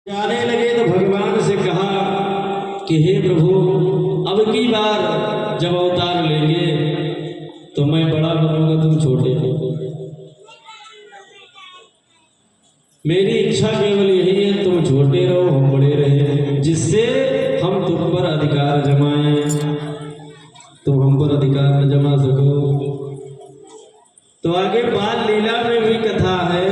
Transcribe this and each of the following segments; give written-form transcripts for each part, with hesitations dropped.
जाने लगे तो भगवान से कहा कि हे प्रभु, अब की बार जब अवतार लेंगे तो मैं बड़ा बनूंगा, तुम छोटे हो। मेरी इच्छा केवल यही है, तुम छोटे रहो, हम बड़े रहे, जिससे हम तुम पर अधिकार जमाएं, तुम हम पर अधिकार न जमा सको। तो आगे बाल लीला में भी कथा है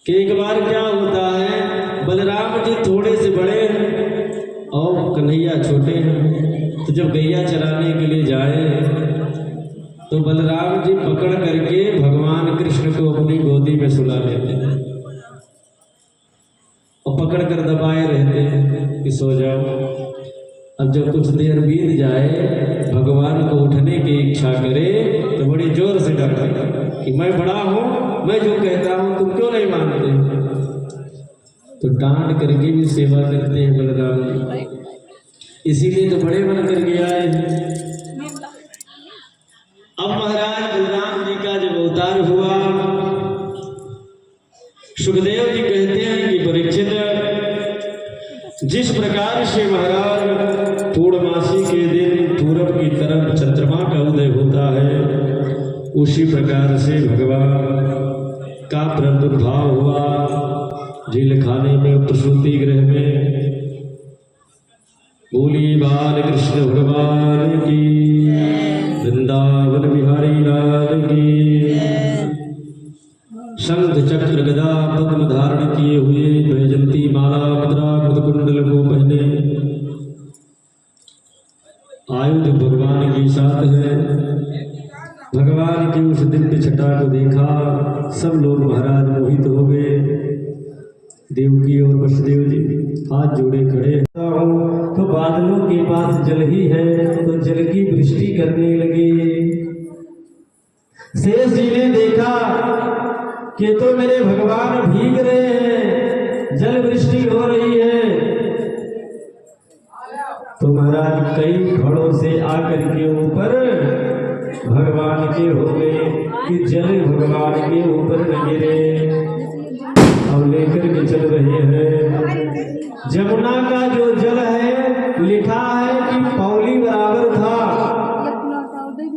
कि एक बार क्या होता है, बलराम जी थोड़े से बड़े और कन्हैया छोटे हैं। तो जब गैया चराने के लिए जाए तो बलराम जी पकड़ करके भगवान कृष्ण को अपनी गोदी में सुला लेते हैं और पकड़ कर दबाए रहते हैं कि सो जाओ। अब जब कुछ देर बीत जाए, भगवान को उठने की इच्छा करे तो बड़ी जोर से डरते कि मैं बड़ा हूं, मैं जो कहता हूं तुम क्यों नहीं मानते। तो डांट करके भी सेवा करते हैं बलराम जी, इसीलिए तो बड़े बन करके आए हैं। अब महाराज बलराम जी का जब अवतार हुआ, सुखदेव जी कहते हैं कि परीक्षित, जिस प्रकार से महाराज पूर्णमासी के दिन पूरब की तरफ चंद्रमा का उदय होता है, उसी प्रकार से भगवान का प्रादुर्भाव हुआ झील खाने में, प्रसूति गृह में। बोली बाल कृष्ण भगवान की, वृंदावन बिहारी लाल की। शंख चक्र गदा पद्म धारण किए हुए, वैजंती माला मुद्रा मुदकुंडल को पहने, आयुध भगवान के साथ है। भगवान की उस दिव्य छटा को देखा, सब लोग महाराज मोहित हो गए। देवकी और वसुदेव जी हाथ जोड़े खड़े हूँ तो बादलों के पास जल ही है, तो जल की वृष्टि करने लगे। शेष जी ने देखा कि तो मेरे भगवान भीग रहे हैं, जल वृष्टि हो रही है। तो महाराज कई घड़ों से आकर के ऊपर भगवान के हो गए कि जल भगवान के ऊपर न गिरे, और लेकर के चल रहे हैं। जमुना का जो जल है, लिखा है कि पौली बराबर था,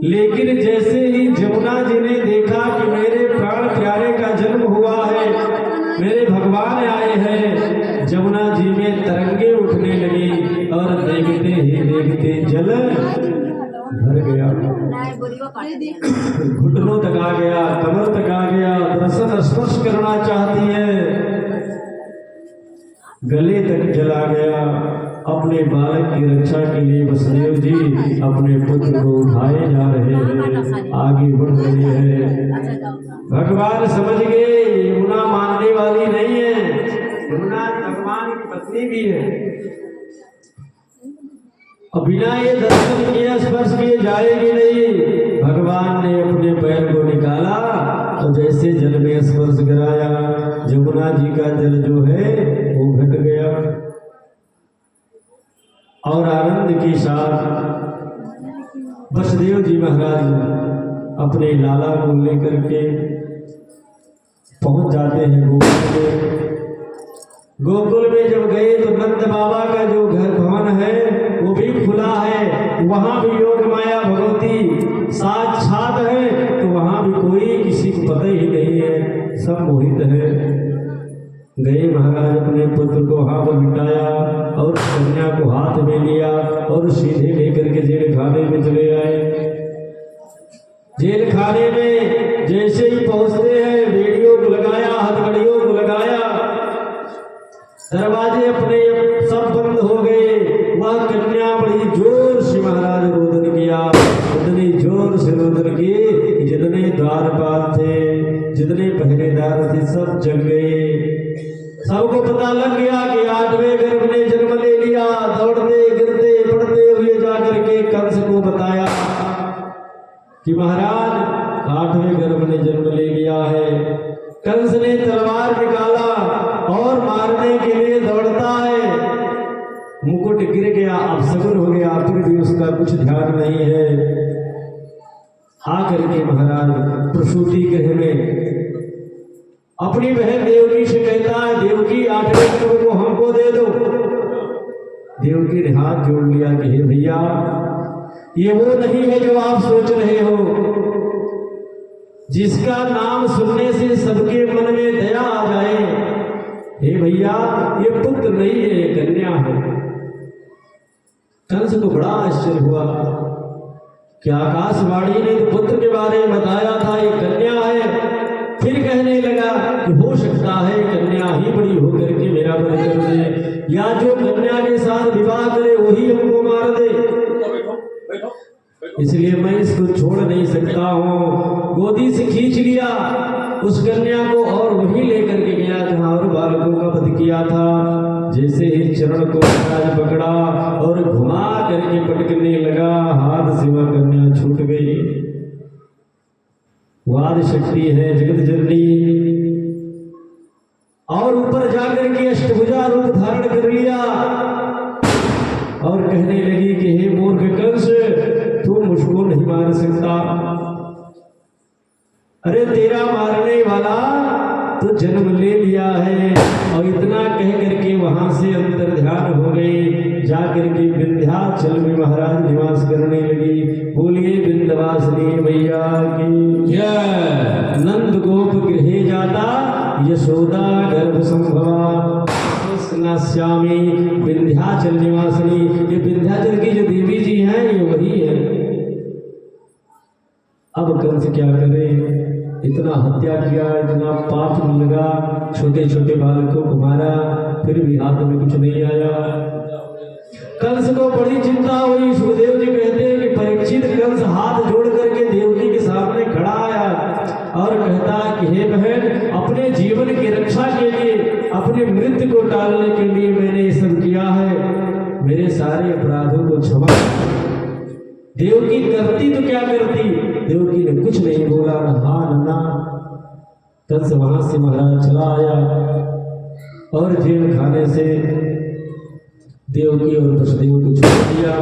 लेकिन जैसे ही जमुना जी ने देखा कि मेरे प्राण प्यारे का जन्म हुआ है, मेरे भगवान आए हैं, जमुना जी में तरंगे उठने लगी और देखते ही देखते जल भर गया, घुटनों तक आ गया, कमर तक आ गया। दर्शन स्पर्श करना चाहती है, गले तक जला गया। अपने बालक की रक्षा के लिए वसुदेव जी अपने पुत्र को उठाए जा रहे हैं, आगे बढ़ रहे हैं। भगवान समझ गए यमुना मानने वाली नहीं है, यमुना भगवान की पत्नी भी है, और बिना ये दर्शन किए स्पर्श किए जाएगी नहीं। भगवान ने अपने पैर को निकाला और जैसे जल में स्पर्श कराया, जमुना जी का जल जो है वो घट गया। और आनंद के साथ वसुदेव जी महाराज अपने लाला को लेकर के पहुंच जाते हैं गोकुल में। गोकुल में जब गए तो नंद बाबा का जो घर भवन है वो भी खुला है, वहां भी योग माया भगवती साक्षात है, तो वहां भी कोई किसी को पता ही नहीं है, सब मोहित है। गए महाराज अपने पुत्र को वहां पर बिठाया और कन्या को हाथ में लिया और सीधे लेकर के जेल खाने में चले आए। जेल खाने में जैसे ही पहुंचते हैं, बेड़ियों को लगाया, हथकड़ियों को लगाया, दरवाजे अपने सब बंद हो गए। वह कन्या बड़ी जोर से महाराज रोदन किया, इतनी जोर से रोदन की जितने द्वारपाल थे, जितने पहरेदार थे, सब जग गए। सबको पता लग गया कि 8वें गर्भ ने जन्म ले लिया। दौड़ते गिरते पड़ते हुए जाकर के कंस को बताया कि महाराज 8वें गर्भ ने जन्म ले लिया है। कंस ने तलवार निकाला और मारने के लिए दौड़ता है, मुकुट गिर गया, अपशगुन हो गया, फिर भी उसका कुछ ध्यान नहीं है। आकर के महाराज प्रसूति गृह में अपनी बहन देवकी से कहता है, देवकी 8वें खड्ग को हमको दे दो। देवकी ने हाथ जोड़ लिया कि हे भैया, ये वो नहीं है जो आप सोच रहे हो, जिसका नाम सुनने से सबके मन में दया आ जाए। हे भैया, ये पुत्र नहीं है, ये कन्या है। कंस को बड़ा आश्चर्य हुआ कि आकाशवाणी ने तो पुत्र के बारे में बताया था, ये कन्या है। फिर कहने लगा कि हो सकता है कन्या ही बड़ी होकर के मेरा वध कर दे, या जो कन्या के साथ विवाह करे वही हमको मार दे। इसलिए मैं इसको छोड़ नहीं सकता हूँ। गोदी से खींच लिया उस कन्या को और वहीं लेकर के गया जहाँ और बालकों का वध किया था। जैसे ही चरण को महाराज पकड़ा और घुमा करके पटकने लगा, हाथ से वह कन्या छूट गई। वाद शक्ति है जगत जननी, और ऊपर जाकर के अष्टभुजा रूप धारण कर लिया और कहने लगी कि हे मूर्ख कंस, तू मुझको नहीं मार सकता। अरे तेरा मारने वाला तो जन्म ले लिया है। और इतना कह करके वहां से अंतर ध्यान हो गई, जाकर के विंध्याचल में महाराज निवास करने लगी। बोलिए विंध्यवासिनी मैया की जय। नंद गोप गृहे जाता यशोदा गर्भ संभवा श्यामी विंध्याचल निवासिनी। ये विंध्याचल की जो देवी जी हैं ये वही है। अब कंस क्या करे, इतना हत्या किया, इतना पाप लगा, छोटे छोटे बालकों को मारा, फिर भी हाथ में कुछ नहीं आया। कंस को बड़ी चिंता हुई। सुखदेव जी कहते हैं कि परीक्षित कंस हाथ जोड़ करके देवकी के सामने खड़ा आया और कहता कि हे बहन, अपने जीवन की रक्षा के लिए, अपने मृत्यु को टालने के लिए मैंने ये सब किया है। मेरे सारे अपराधों को क्षमा। देवकी करती तो क्या करती, देवकी ने कुछ नहीं बोला, न हाँ न ना। कंस वहां से महाराज चला आया और जेल खाने से देवकी और वसुदेव को छोड़ दिया।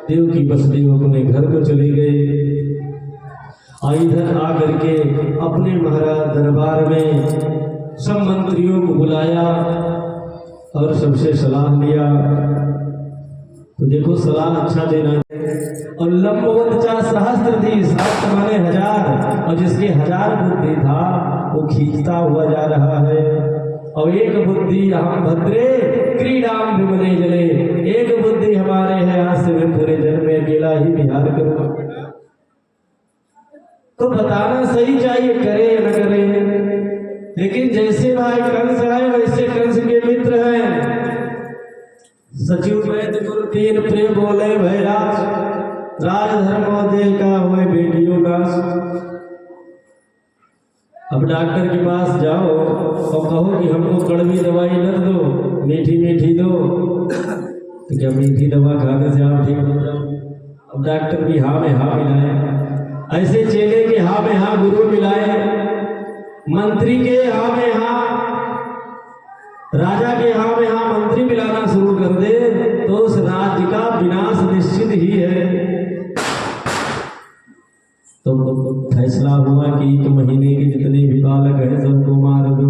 देवकी वसुदेव अपने घर को चले गए। इधर आकर के अपने महाराज दरबार में सब मंत्रियों को बुलाया और सबसे सलाह लिया। तो देखो सलाह अच्छा देना है। और लंबवत 50 सहस्त्र थी, 7 माने 1000, और जिसके 1000 बुद्धि था वो खींचता हुआ जा रहा है। और एक बुद्धि हम भद्रे क्रीडाम विमले जले, एक बुद्धि हमारे है, आज से मैं पूरे जन्म में अकेला ही विहार करूंगा। तो बताना सही चाहिए, करे या न करे। लेकिन जैसे भाई कंस है वैसे कंस के मित्र हैं। सचिव वैद्य गुरु 3 प्रिय बोले भैराज, राजधर्मोदय का हुए बेटियों का। अब डॉक्टर के पास जाओ और कहो कि हमको कड़वी दवाई न दो, मीठी मीठी दो, तो क्या मीठी दवा खाने से आप ठीक हो जाओ? अब डॉक्टर भी हाँ में हाँ मिलाए, ऐसे चेले के हाँ में हाँ गुरु मिलाए, मंत्री के हाँ में हाँ, राजा के हाँ में हाँ मंत्री मिलाना शुरू कर दे तो उस राज्य का विनाश निश्चित ही है। तो फैसला हुआ कि 1 महीने के जितने भी बालक हैं सबको मार दो।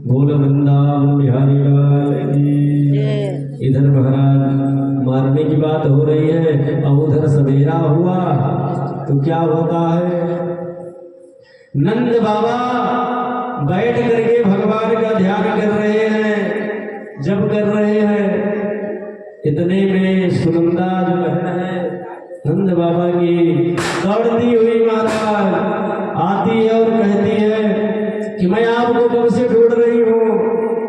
बोल वृंदावन बिहारी लाल की। इधर महाराज मारने की बात हो रही है और उधर सवेरा हुआ तो क्या होता है, नंद बाबा बैठ करके भगवान का ध्यान कर रहे हैं, जब कर रहे हैं। इतने में सुनंदा जो बहन है नंद बाबा की, दौड़ती हुई महाराज आती है और कहती है कि मैं आपको कब से ढूंढ रही हूँ।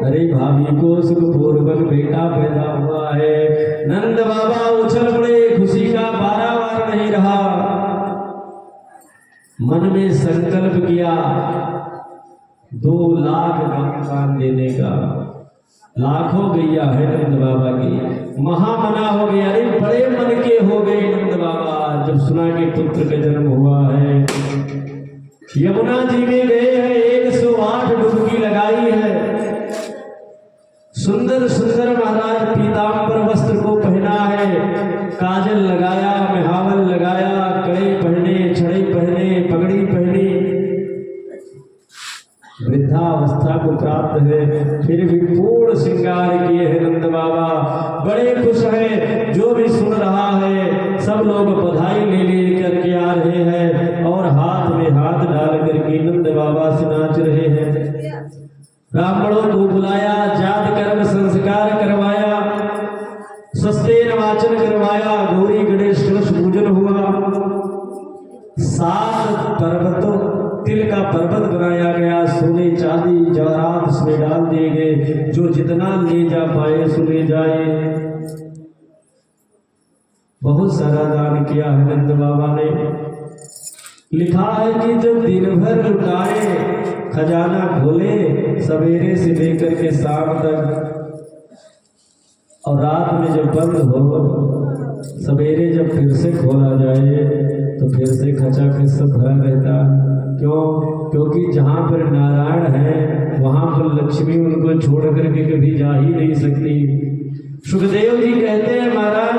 अरे भाभी को सुखपूर्वक बेटा पैदा हुआ है। नंद बाबा उछल पड़े, खुशी का पारावार नहीं रहा। मन में संकल्प किया 2 लाख का मकान देने का। लाखों गैया है नंद बाबा की, महामना हो गया। अरे बड़े मन के हो गए नंद बाबा जब सुना कि पुत्र का जन्म हुआ है। यमुना जी में गए हैं, 108 डुबकी लगाई है। सुंदर सुंदर महाराज पीतांबर वस्त्र को पहना है, काजल लगाया, महावल लगाया, कड़े पहने, छड़े पहने, पगड़ी पहनी। ब्राह्मणों को बुलाया, जात कर्म संस्कार करवाया, स्वस्थेन वाचन करवाया, गौरी गणेश कलश पूजन हुआ। 7 पर्वतों तिल का पर्वत बनाया गया, सोने चांदी जवाहरात उसमें डाल दिए गए, जो जितना ले जा पाए सो ले जाए। बहुत सारा दान किया है नंद बाबा ने। लिखा है कि जब दिन भर लुटाए, खजाना खोले सवेरे से लेकर के शाम तक, और रात में जब बंद हो, सवेरे जब फिर से खोला जाए तो फिर से खचाखच सब भरा रहता। क्यों? क्योंकि जहाँ पर नारायण है वहाँ पर लक्ष्मी उनको छोड़ करके कभी जा ही नहीं सकती। सुखदेव जी कहते हैं महाराज,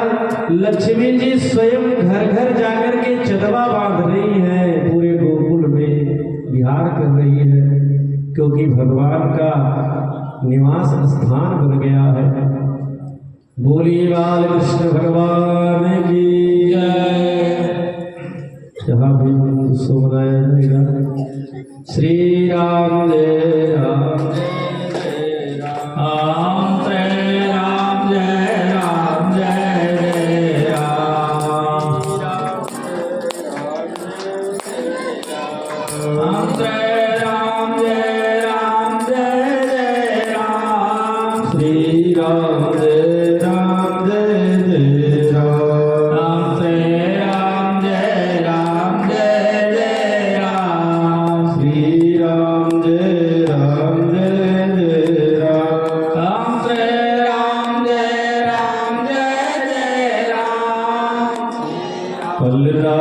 लक्ष्मी जी स्वयं घर घर जाकर के चदवा बांध रही है, पूरे गोकुल में विहार कर रही है, क्योंकि भगवान का निवास स्थान बन गया है। बोलिए बाल कृष्ण भगवान की जय। जहाँ भी उत्सव मनाया जाएगा, श्री राम जय राम जय राम, जय राम जय राम जय जय राम, जय राम जय राम जय जय राम, श्री राम जय राम जय जय राम, जय राम जय राम जय जय राम, श्री राम जय राम जय जय राम, जय राम जय राम जय जय राम। पलना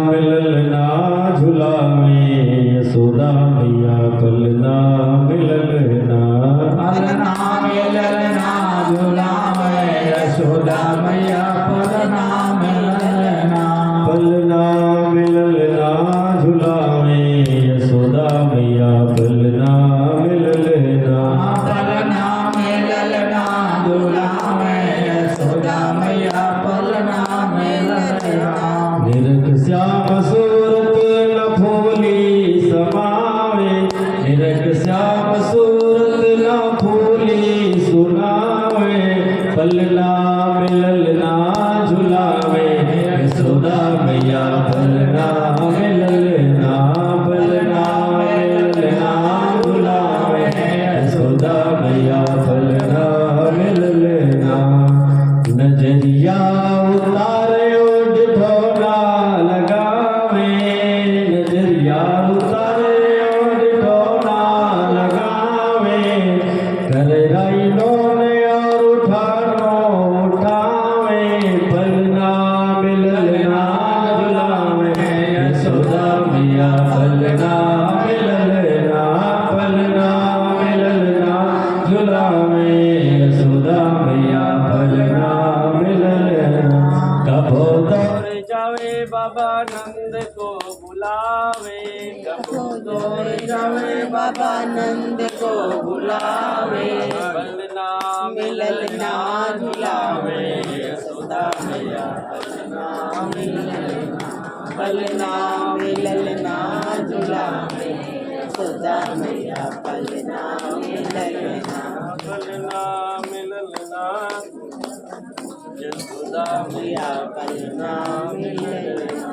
मिलना झुलावे यशोदा मैया, पलना मिलना, पलना मिलना झुलावे यशोदा मैया, पलना मिलना, पलना मिलना झुलावे यशोदा मैया, पलना मिलना, पलना मिलना झुलावे यशोदा मैया, पलना मिलना। निरख श्याम सूरत न फूली समावे, निरख श्याम सूरत न फूली सुनावे, पलना मिलना झुलावे यशोदा मैया, पलना मिलना, पलना मिलना झुलावे यशोदा मैया, पलना मिलना। नजरिया उतारे ओढ़ ढोला लगावे, नजरिया उतारे ओढ़ ढोला लगावे, कर राइनों ने और उठानो उठावे, पलना मिलना झुलावे यशोदा मैया, पलना मिलना, पलना मिलना झुलावे यशोदा मैया, पलना मिलना। कबो दौड़ जावे बाबा नंद को बुलावे, कबो दौड़ जावे बाबा नंद को बुलावे, पलना मिलना झुलावे यशोदा मैया, पलना मिलना, पलना मिलना झुलावे यशोदा मैया, पलना मिलना, पलना मिलना यशोदा मैया, पलना मिलना।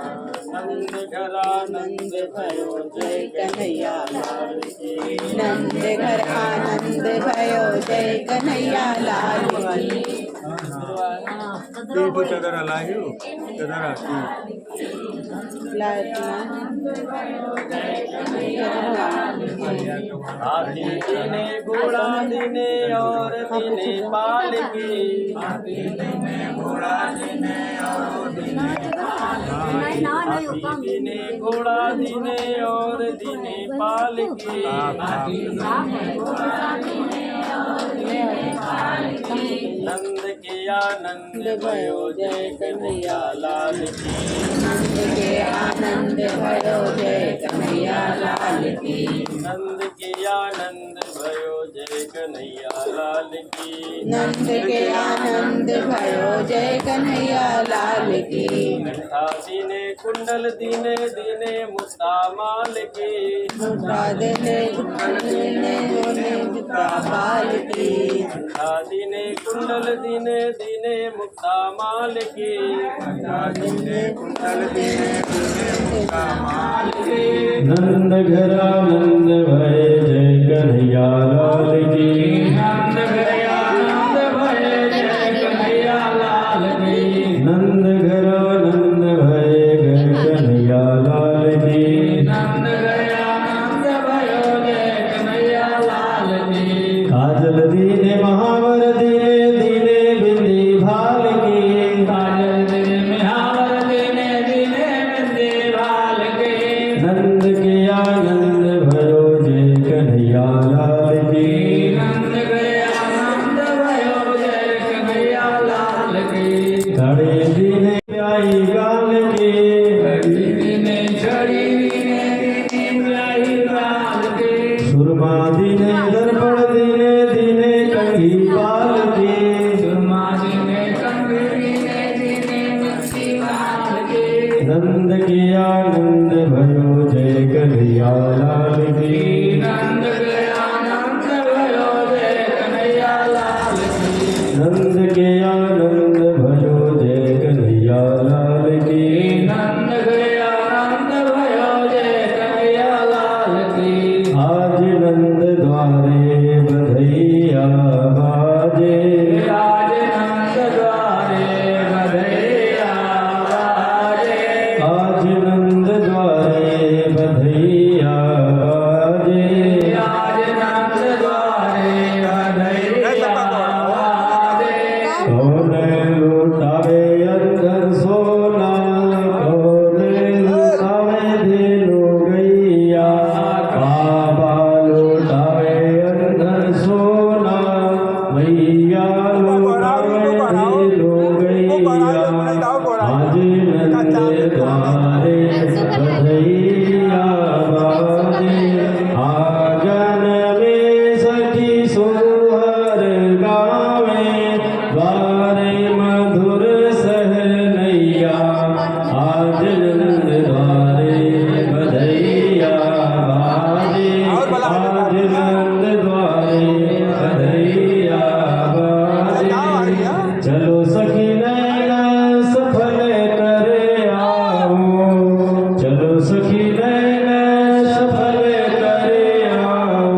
नंद घरा नंद भयो जय कन्हैया लाल की, नंद घर आनंद भयो जय कन्हैया लाल की। चदरा लायो चदरा हाथी दिने घोड़ा दिने और दिने पालकी, हाथी दिने घोड़ा दिने और दिने हाथी दिने घोड़ा दिने और दिने पालकी, नंद के आनंद भयो जय कन्हैया लाल की, नंद के आनंद भयो जय कन्हैया लाल की, नंद के आनंद भयो जय जय कन्हैया लाल की। नंद के आनंद भयो जय कन्हैया लाल की। कंठा दीने कुंडल दीने दीने मुक्ता माल की। मुद्रा देने मुद्रा बाल की। कंठा दीने कुंडल दीने दीने मुक्ता माल की। नंद घरा नंद भय जय कन्हैया लाल की। नंद घरा नंद भय जय कन्हैया लाल की। नंद घरा नंद भय जय कन्हैया लाल की। नंद घरा नंद भय जय कन्हैया लाल की। काजल दीने महावर दीने दीने बिंदी भाल की। काजल दीने महावर दीने दीने बिंदी भाल की। नंद के आनंद भयो जय कन्हैया लाल की। नंद के आनंद भयो जय कन्हैया लाल की। धड़े दीने प्याई गाल की। धड़ी दीने छड़ी दीने दीने प्याई गाल की। सुरमा दीने दर्पण दीने दीने कंघी पाल की। सुरमा दीने कंघी दीने दीने कंघी पाल की। नंद के आनंद भयो जय कन्हैया लाल की। नंद के आनंद भयो जय कन्हैया लाल की। नंद के आनंद भयो जय कन्हैया लाल की। नंद के आनंद भयो जय कन्हैया लाल की। आज नंद द्वारे बधैया बाजे। आज नंद द्वारे बधैया बाजे। आज नंद द्वारे बधैया बाजे। आज नंद द्वारे बधैया बाजे। कौन लुटावे अंदर सोना। कौन लुटावे धेनु गैया। बाबा लुटावे अंदर सोना। मैया लुटावे धेनु गैया। आज नंद द्वारे बधैया बाजे। आंगन में सखी सोहर गावे। द्वारे मधुर सहनैया। आज नंद द्वारे बधैया बाजे। आज नंद द्वारे बधैया बाजे। चलो सखी नैना सफल कर आओ। चलो सखी नैना सफल कर आओ।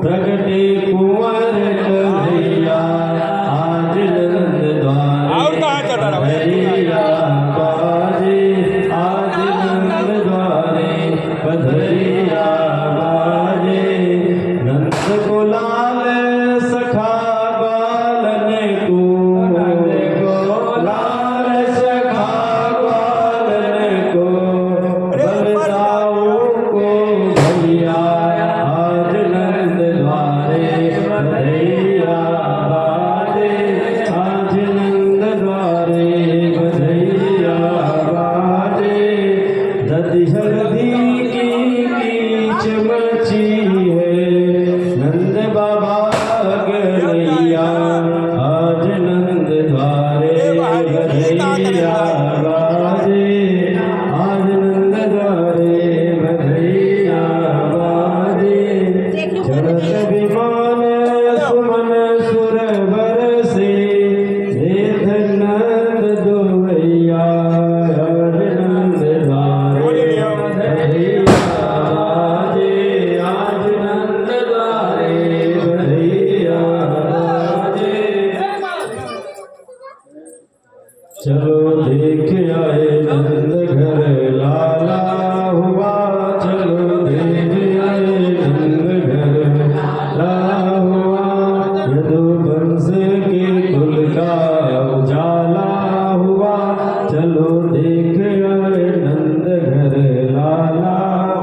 प्रगटे कुंवर कन्हैया। आज नंद द्वारे बधैया बाजे। आज नंद द्वारे बधैया बाजे। नंद को लाल सखा बालन को। नंद को लाल सखा बालन को। बलदाऊ को भैया। आज नंद द्वारे बधैया बाजे। आज नंद द्वारे बधैया बाजे। दधि हल्दी की चमची है। नंद बाबा गैया। आज नंद द्वारे बधैया बाजे। आज नंद द्वारे बधैया बाजे। चलत विमान सुमन सुर बरसे। देख नंद दोहैया। आज नंद द्वारे बधैया बाजे। आज नंद द्वारे बधैया बाजे। चलो देख आए नंद घर लाला हुआ। चलो देख आए नंद घर लाला हुआ। यदुवंश के कुल का उजाला हुआ। चलो देख आए नंद घर लाला।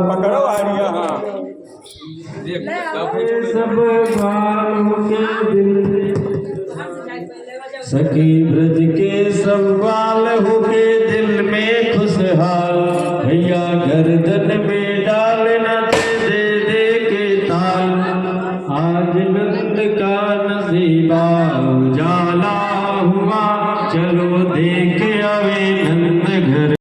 पकड़ो आ रही है। हाँ सब बालों के दिल। सखी ब्रज के सवाल हो के दिल में खुशहाल। भैया गर्दन में डालना दे दे के ताल। आज कसीबा उजाला हुआ, चलो देख